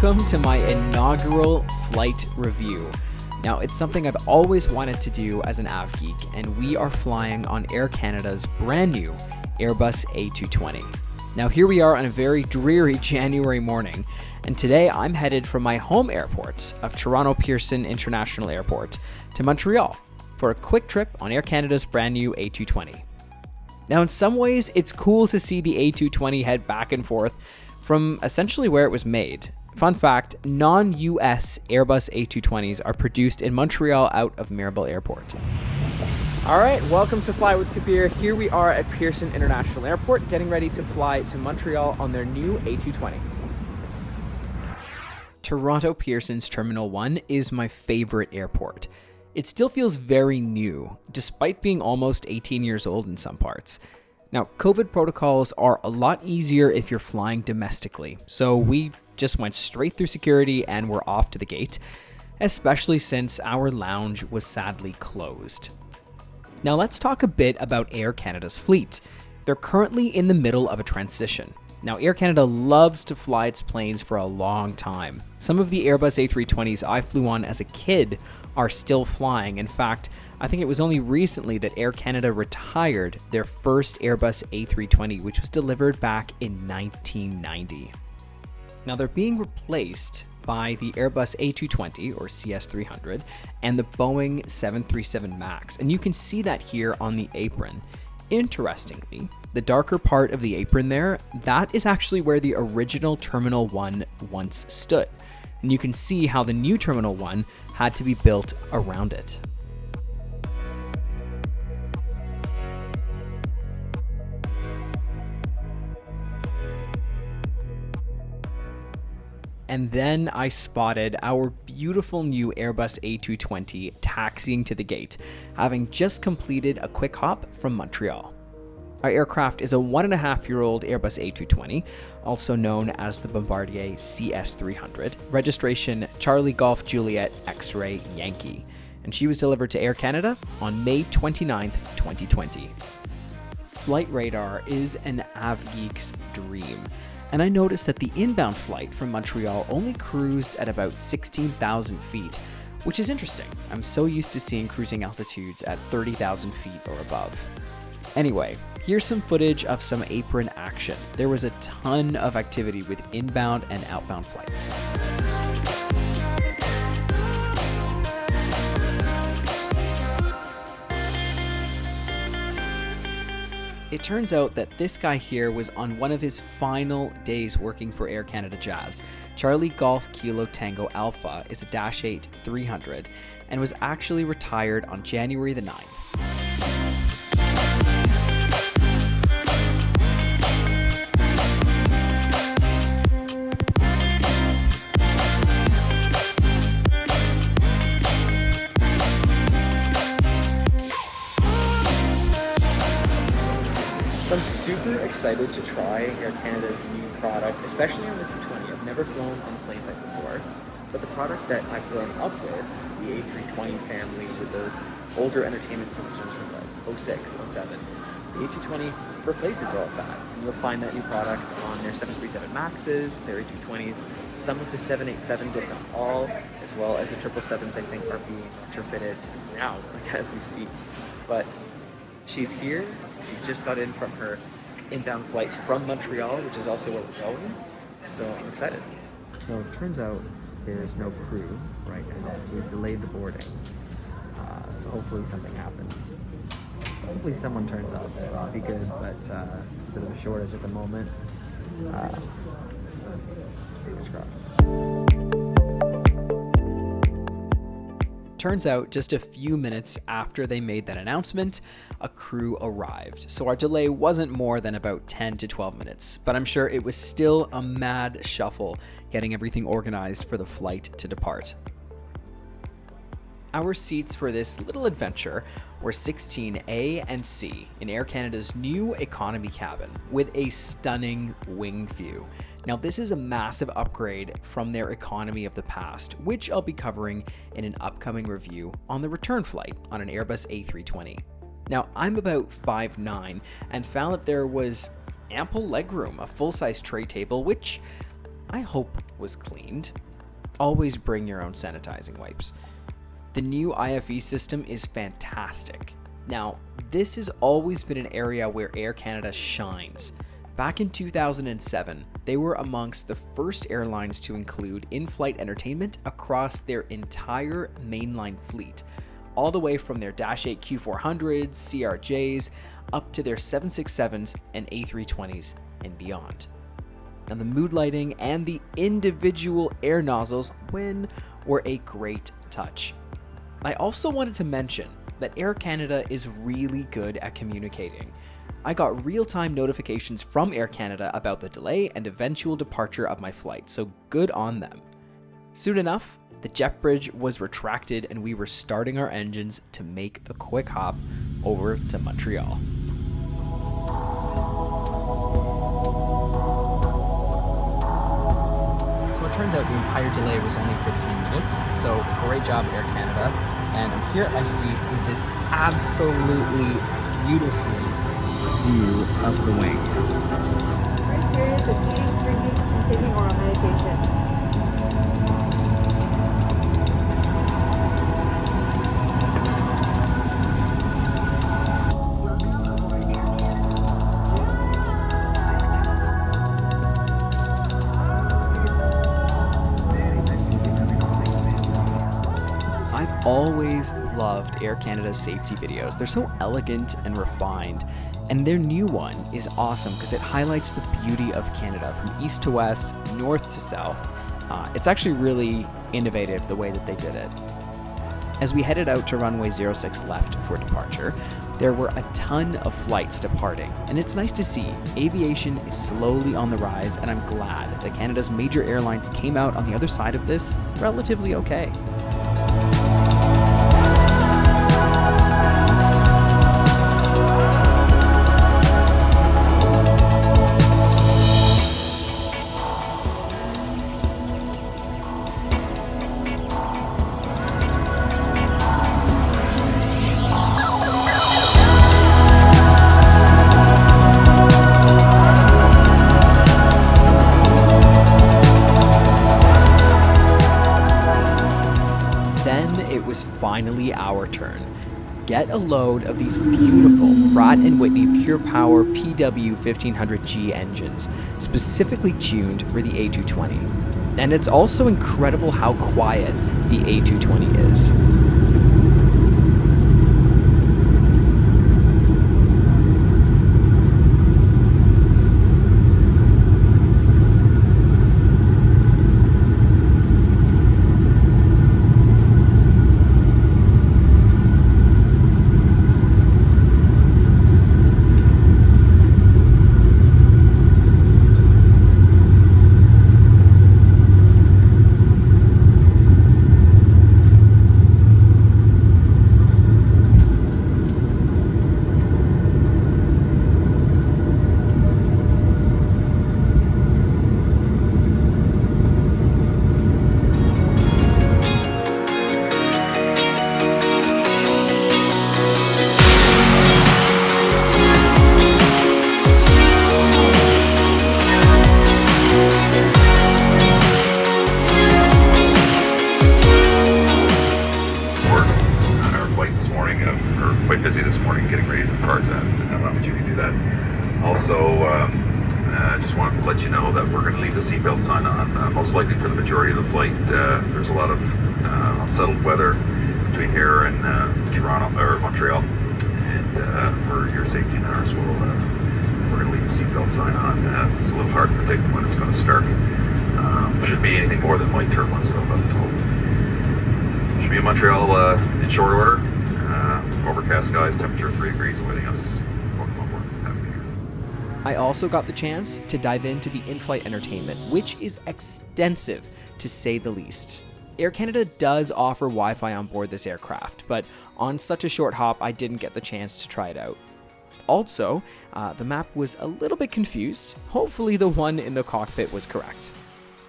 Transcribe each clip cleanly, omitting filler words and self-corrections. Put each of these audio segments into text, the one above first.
welcome to my inaugural flight review. Now, it's something I've always wanted to do as an av geek, and we are flying on Air Canada's brand new Airbus A220. Now, here we are on a very dreary January morning, and today I'm headed from my home airport of Toronto Pearson International Airport to Montreal for a quick trip on Air Canada's brand new A220. Now, in some ways, it's cool to see the A220 head back and forth from essentially where it was made. Fun fact, non-US Airbus A220s are produced in Montreal out of Mirabel Airport. All right, welcome to Fly with Kabir. Here we are at Pearson International Airport, getting ready to fly to Montreal on their new A220. Toronto Pearson's Terminal 1 is my favorite airport. It still feels very new, despite being almost 18 years old in some parts. Now, COVID protocols are a lot easier if you're flying domestically, so we just went straight through security and were off to the gate, especially since our lounge was sadly closed. Now let's talk a bit about Air Canada's fleet. They're currently in the middle of a transition. Now, Air Canada loves to fly its planes for a long time. Some of the Airbus A320s I flew on as a kid are still flying. In fact, I think it was only recently that Air Canada retired their first Airbus A320, which was delivered back in 1990. Now, they're being replaced by the Airbus A220 or CS300 and the Boeing 737 MAX, and you can see that here on the apron. Interestingly, the darker part of the apron there, that is actually where the original Terminal 1 once stood, and you can see how the new Terminal 1 had to be built around it. And then I spotted our beautiful new Airbus A220 taxiing to the gate, having just completed a quick hop from Montreal. Our aircraft is a 1.5-year-old Airbus A220, also known as the Bombardier CS300, registration Charlie Golf Juliet X-Ray Yankee, and she was delivered to Air Canada on May 29th, 2020. Flight radar is an av geek's dream. And I noticed that the inbound flight from Montreal only cruised at about 16,000 feet, which is interesting. I'm so used to seeing cruising altitudes at 30,000 feet or above. Anyway, here's some footage of some apron action. There was a ton of activity with inbound and outbound flights. It turns out that this guy here was on one of his final days working for Air Canada Jazz. Charlie Golf Kilo Tango Alpha is a Dash 8 300 and was actually retired on January the 9th. So I'm super excited to try Air Canada's new product, especially on the 220. I've never flown on a plane type before, but the product that I've grown up with, the A320 family with those older entertainment systems from the 06, 07, the A220 replaces all of that. And you'll find that new product on their 737 MAXs, their A220s, some of the 787s, if not all, as well as the 777s I think are being retrofitted now, as we speak. But she's here. She just got in from her inbound flight from Montreal, which is also where we're going. So I'm excited. So it turns out there's no crew right now, so we've delayed the boarding. So hopefully something happens. Hopefully someone turns up. That'll be good, but it's a bit of a shortage at the moment. Fingers crossed. Turns out, just a few minutes after they made that announcement, a crew arrived. So our delay wasn't more than about 10 to 12 minutes, but I'm sure it was still a mad shuffle getting everything organized for the flight to depart. Our seats for this little adventure were 16A and C in Air Canada's new economy cabin with a stunning wing view. Now, this is a massive upgrade from their economy of the past, which I'll be covering in an upcoming review on the return flight on an Airbus A320. Now, I'm about 5'9" and found that there was ample legroom, a full-size tray table, which I hope was cleaned. Always bring your own sanitizing wipes. The new IFE system is fantastic. Now, this has always been an area where Air Canada shines. Back in 2007, they were amongst the first airlines to include in-flight entertainment across their entire mainline fleet, all the way from their Dash 8 Q400s, CRJs, up to their 767s and A320s and beyond. And the mood lighting and the individual air nozzles were a great touch. I also wanted to mention that Air Canada is really good at communicating. I got real-time notifications from Air Canada about the delay and eventual departure of my flight, so good on them. Soon enough, the jet bridge was retracted and we were starting our engines to make the quick hop over to Montreal. So it turns out the entire delay was only 15 minutes, so great job Air Canada. And here I see this absolutely beautiful view of the wing. Right here is eating, drinking, and taking oral medication. I've always loved Air Canada's safety videos. They're so elegant and refined. And their new one is awesome because it highlights the beauty of Canada from east to west, north to south. It's actually really innovative the way that they did it. As we headed out to runway 06 left for departure, there were a ton of flights departing, and it's nice to see aviation is slowly on the rise, and I'm glad that Canada's major airlines came out on the other side of this relatively okay. Finally our turn. Get a load of these beautiful Pratt & Whitney Pure Power PW1500G engines, specifically tuned for the A220. And it's also incredible how quiet the A220 is. Just wanted to let you know that we're going to leave the seatbelt sign on, most likely for the majority of the flight. There's a lot of unsettled weather between here and Toronto or Montreal, and for your safety and ours, we're going to leave the seatbelt sign on. It's a little hard to predict when it's going to start. Should be anything more than light turbulence, though, I'm told. Should be in Montreal in short order. Overcast skies, temperature 3 degrees awaiting us. Welcome aboard. Happy New Year. I also got the chance to dive into the in-flight entertainment, which is extensive to say the least. Air Canada does offer Wi-Fi on board this aircraft, but on such a short hop, I didn't get the chance to try it out. Also, the map was a little bit confused. Hopefully the one in the cockpit was correct.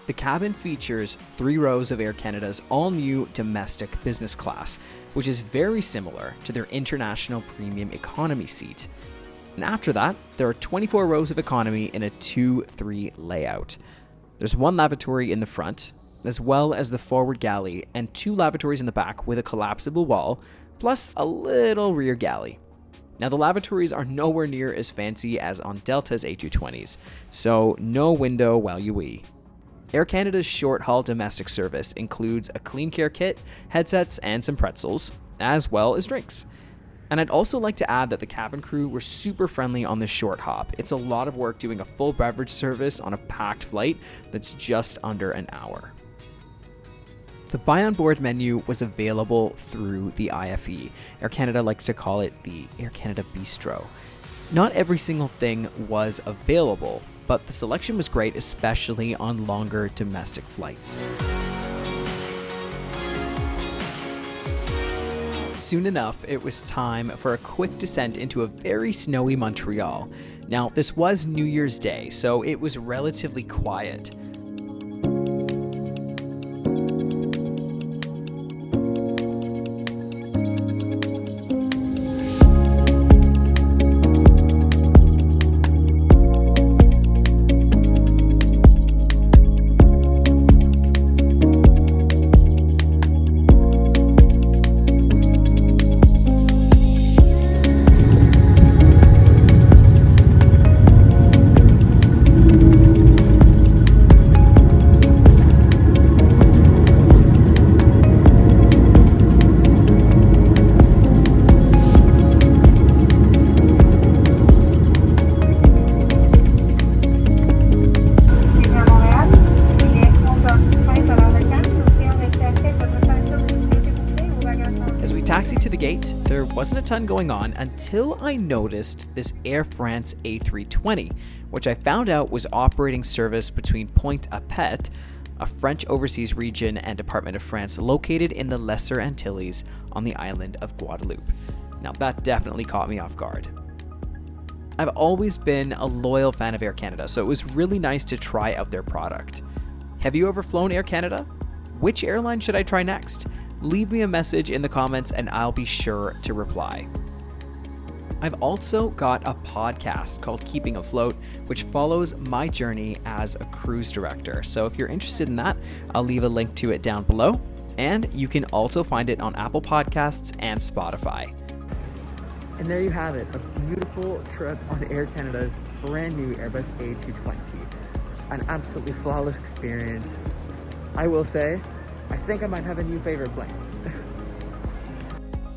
The cabin features 3 rows of Air Canada's all-new domestic business class, which is very similar to their international premium economy seat. And after that, there are 24 rows of economy in a 2-3 layout. There's one lavatory in the front, as well as the forward galley, and 2 lavatories in the back with a collapsible wall, plus a little rear galley. Now, the lavatories are nowhere near as fancy as on Delta's A220s, so no window while you wee. Air Canada's short-haul domestic service includes a clean care kit, headsets, and some pretzels, as well as drinks. And I'd also like to add that the cabin crew were super friendly on this short hop. It's a lot of work doing a full beverage service on a packed flight that's just under an hour. The buy on board menu was available through the IFE. Air Canada likes to call it the Air Canada Bistro. Not every single thing was available, but the selection was great, especially on longer domestic flights. Soon enough, it was time for a quick descent into a very snowy Montreal. Now, this was New Year's Day, so it was relatively quiet. Taxi to the gate, there wasn't a ton going on until I noticed this Air France A320, which I found out was operating service between Pointe-à-Pitre, a French overseas region and department of France located in the Lesser Antilles on the island of Guadeloupe. Now that definitely caught me off guard. I've always been a loyal fan of Air Canada, so it was really nice to try out their product. Have you ever flown Air Canada? Which airline should I try next? Leave me a message in the comments and I'll be sure to reply. I've also got a podcast called Keeping Afloat, which follows my journey as a cruise director. So if you're interested in that, I'll leave a link to it down below. And you can also find it on Apple Podcasts and Spotify. And there you have it, a beautiful trip on Air Canada's brand new Airbus A220. An absolutely flawless experience. I will say, I think I might have a new favorite plane.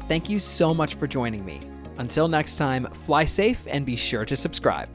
Thank you so much for joining me. Until next time, fly safe and be sure to subscribe.